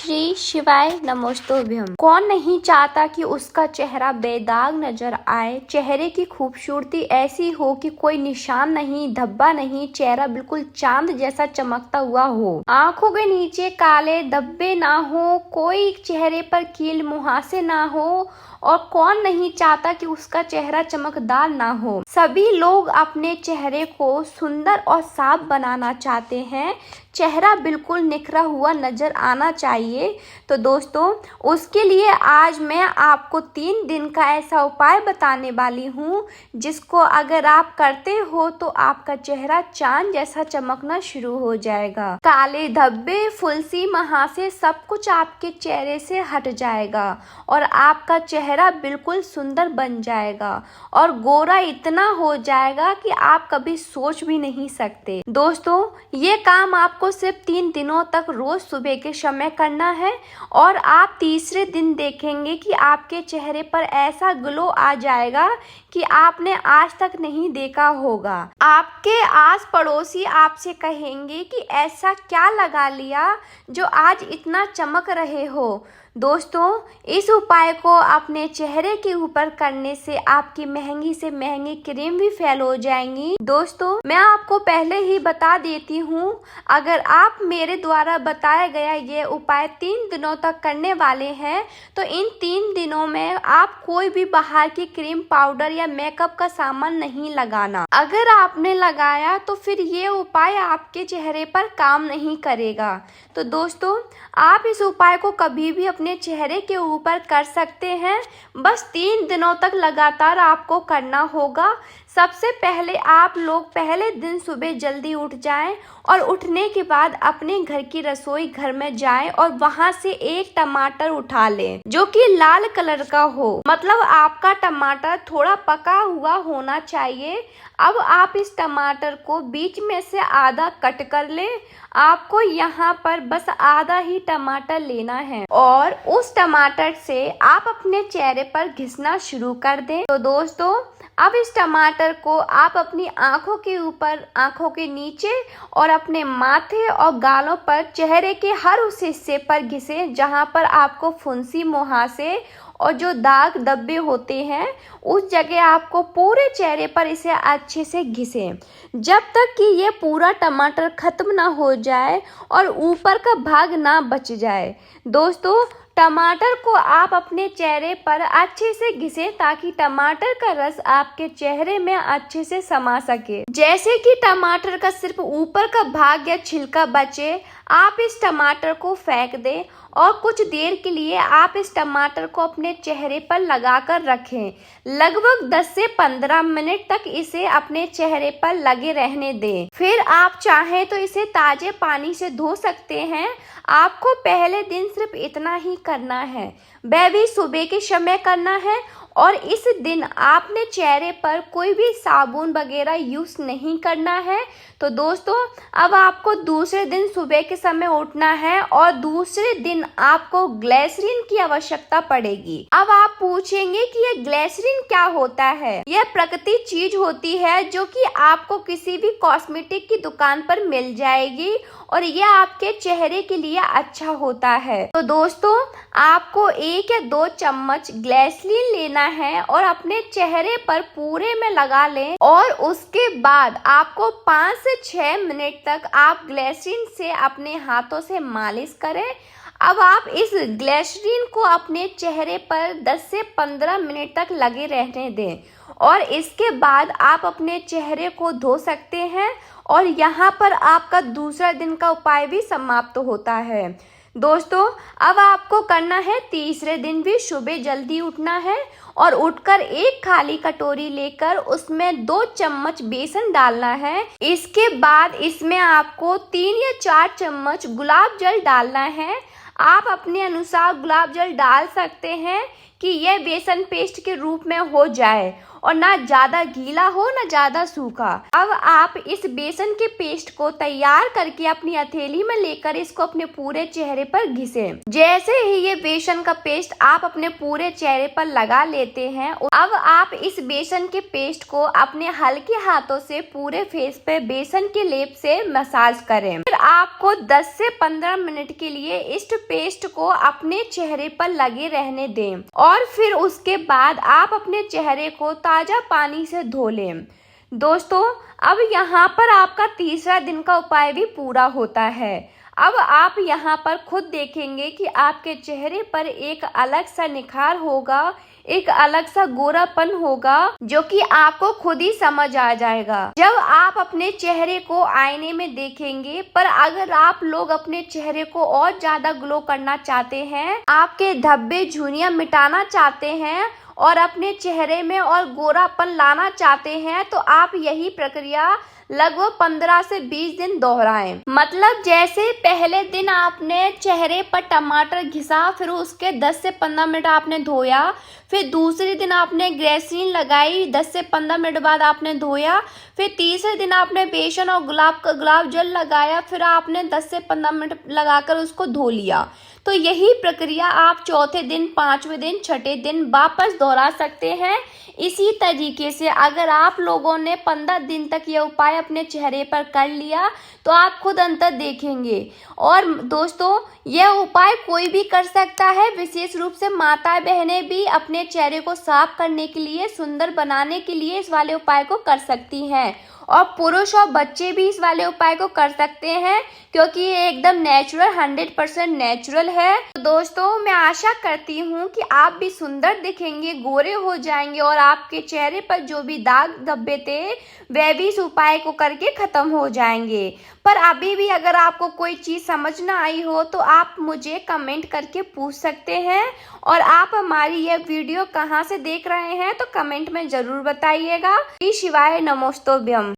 श्री शिवाय नमोस्तुभ्यम। कौन नहीं चाहता कि उसका चेहरा बेदाग नजर आए, चेहरे की खूबसूरती ऐसी हो कि कोई निशान नहीं, धब्बा नहीं, चेहरा बिल्कुल चांद जैसा चमकता हुआ हो, आंखों के नीचे काले धब्बे ना हो, कोई चेहरे पर कील मुहासे ना हो, और कौन नहीं चाहता कि उसका चेहरा चमकदार ना हो। सभी लोग अपने चेहरे को सुंदर और साफ बनाना चाहते हैं, चेहरा बिल्कुल निखरा हुआ नजर आना चाहिए। तो दोस्तों, उसके लिए आज मैं आपको 3 दिन का ऐसा उपाय बताने वाली हूँ जिसको अगर आप करते हो तो आपका चेहरा चांद जैसा चमकना शुरू हो जाएगा। काले धब्बे, फुंसी, महासे सब कुछ आपके चेहरे से हट जाएगा और आपका चेहरा बिल्कुल सुंदर बन जाएगा और गोरा इतना हो जाएगा कि आप कभी सोच भी नहीं सकते। दोस्तों, ये काम आपको सिर्फ 3 दिनों तक रोज सुबह के समय करना है और आप तीसरे दिन देखेंगे कि आपके चेहरे पर ऐसा ग्लो आ जाएगा कि आपने आज तक नहीं देखा होगा। आपके आस पड़ोसी आपसे कहेंगे कि ऐसा क्या लगा लिया जो आज इतना चमक रहे हो। दोस्तों, इस उपाय को अपने चेहरे के ऊपर करने से आपकी महंगी से महंगी क्रीम भी फेल हो जाएंगी। दोस्तों, मैं आपको पहले ही बता देती हूँ, अगर आप मेरे द्वारा बताया गया ये उपाय 3 दिनों तक करने वाले हैं तो इन 3 दिनों में आप कोई भी बाहर की क्रीम, पाउडर या मेकअप का सामान नहीं लगाना। अगर आपने लगाया तो फिर ये उपाय आपके चेहरे पर काम नहीं करेगा। तो दोस्तों, आप इस उपाय को कभी भी अपने चेहरे के ऊपर कर सकते हैं। बस 3 दिनों तक लगातार आपको करना होगा। सबसे पहले आप लोग पहले दिन सुबह जल्दी उठ जाएं और उठने के बाद अपने घर की रसोई घर में जाएं और वहां से एक टमाटर उठा लें जो कि लाल कलर का हो, मतलब आपका टमाटर थोड़ा पका हुआ होना चाहिए। अब आप इस टमाटर को बीच में से आधा कट कर लें। आपको यहाँ पर बस आधा ही टमाटर लेना है और उस टमाटर से आप अपने चेहरे पर घिसना शुरू कर दें। तो दोस्तों, अब इस टमाटर को आप अपनी आंखों के ऊपर, आंखों के नीचे और अपने माथे और गालों पर, चेहरे के हर उस हिस्से पर घिसें जहां पर आपको फुंसी, मुहासे और जो दाग धब्बे होते हैं उस जगह आपको पूरे चेहरे पर इसे अच्छे से घिसें जब तक कि ये पूरा टमाटर खत्म ना हो जाए और ऊपर का भाग ना बच जाए। दोस्तों, टमाटर को आप अपने चेहरे पर अच्छे से घिसें ताकि टमाटर का रस आपके चेहरे में अच्छे से समा सके। जैसे कि टमाटर का सिर्फ ऊपर का भाग या छिलका बचे, आप इस टमाटर को फेंक दें और कुछ देर के लिए आप इस टमाटर को अपने चेहरे पर लगाकर रखें। लगभग 10 से 15 मिनट तक इसे अपने चेहरे पर लगे रहने दें। फिर आप चाहें तो इसे ताजे पानी से धो सकते हैं। आपको पहले दिन सिर्फ इतना ही करना है, वह भी सुबह के समय करना है और इस दिन आपने चेहरे पर कोई भी साबुन वगैरह यूज नहीं करना है। तो दोस्तों, अब आपको दूसरे दिन सुबह के समय उठना है और दूसरे दिन आपको ग्लिसरीन की आवश्यकता पड़ेगी। अब आप पूछेंगे कि ये ग्लिसरीन क्या होता है। यह प्राकृतिक चीज होती है जो कि आपको किसी भी कॉस्मेटिक की दुकान पर मिल जाएगी और यह आपके चेहरे के लिए अच्छा होता है। तो दोस्तों, आपको 1 या 2 चम्मच ग्लिसरीन लेना है और अपने चेहरे पर पूरे में लगा लें और उसके बाद आपको 5 से 6 मिनट तक आप ग्लिसरीन से अपने हाथों से मालिश करें। अब आप इस ग्लिसरीन को अपने चेहरे पर 10 से 15 मिनट तक लगे रहने दें और इसके बाद आप अपने चेहरे को धो सकते हैं और यहाँ पर आपका दूसरा दिन का उपाय भी समाप्त होता है। दोस्तों, अब आपको करना है तीसरे दिन भी सुबह जल्दी उठना है और उठकर एक खाली कटोरी लेकर उसमें 2 चम्मच बेसन डालना है। इसके बाद इसमें आपको 3 या 4 चम्मच गुलाब जल डालना है। आप अपने अनुसार गुलाब जल डाल सकते हैं कि यह बेसन पेस्ट के रूप में हो जाए और ना ज्यादा गीला हो ना ज्यादा सूखा। अब आप इस बेसन के पेस्ट को तैयार करके अपनी हथेली में लेकर इसको अपने पूरे चेहरे पर घिसें। जैसे ही ये बेसन का पेस्ट आप अपने पूरे चेहरे पर लगा लेते हैं, अब आप इस बेसन के पेस्ट को अपने हल्के हाथों से पूरे फेस पे बेसन के लेप से मसाज करें। फिर आपको 10 से 15 मिनट के लिए इस पेस्ट को अपने चेहरे पर लगे रहने दें और फिर उसके बाद आप अपने चेहरे को ताजा पानी से धो लें। दोस्तों, अब यहाँ पर आपका तीसरा दिन का उपाय भी पूरा होता है। अब आप यहाँ पर खुद देखेंगे कि आपके चेहरे पर एक अलग सा निखार होगा, एक अलग सा गोरापन होगा, जो कि आपको खुद ही समझ आ जाएगा जब आप अपने चेहरे को आईने में देखेंगे। पर अगर आप लोग अपने चेहरे को और ज्यादा ग्लो करना चाहते हैं, आपके धब्बे झुर्रियां मिटाना चाहते हैं और अपने चेहरे में और गोरापन लाना चाहते हैं, तो आप यही प्रक्रिया लगभग 15 से 20 दिन दोहराएं। मतलब जैसे पहले दिन आपने चेहरे पर टमाटर घिसा, फिर उसके 10 से 15 मिनट आपने धोया, फिर दूसरे दिन आपने ग्रेसिन लगाई, 10 से 15 मिनट बाद आपने धोया, फिर तीसरे दिन आपने बेसन और गुलाब जल लगाया, फिर आपने 10 से 15 मिनट लगाकर उसको धो लिया। तो यही प्रक्रिया आप चौथे दिन, पांचवें दिन, छठे दिन वापस दोहरा सकते हैं। इसी तरीके से अगर आप लोगों ने 15 दिन तक ये उपाय अपने चेहरे पर कर लिया तो आप खुद अंतर देखेंगे। और दोस्तों, यह उपाय कोई भी कर सकता है, विशेष रूप से माताएं बहनें भी अपने चेहरे को साफ करने के लिए, सुंदर बनाने के लिए इस वाले उपाय को कर सकती हैं। और पुरुष और बच्चे भी इस वाले उपाय को कर सकते हैं, क्योंकि ये एकदम नेचुरल, 100% नेचुरल है। तो दोस्तों, मैं आशा करती हूँ कि आप भी सुंदर दिखेंगे, गोरे हो जाएंगे और आपके चेहरे पर जो भी दाग धब्बे थे वह भी इस उपाय को करके खत्म हो जाएंगे। पर अभी भी अगर आपको कोई चीज समझ ना आई हो तो आप मुझे कमेंट करके पूछ सकते हैं। और आप हमारी यह वीडियो कहाँ से देख रहे हैं तो कमेंट में जरूर बताइएगा। श्री शिवाय नमोस्तुभ्यम।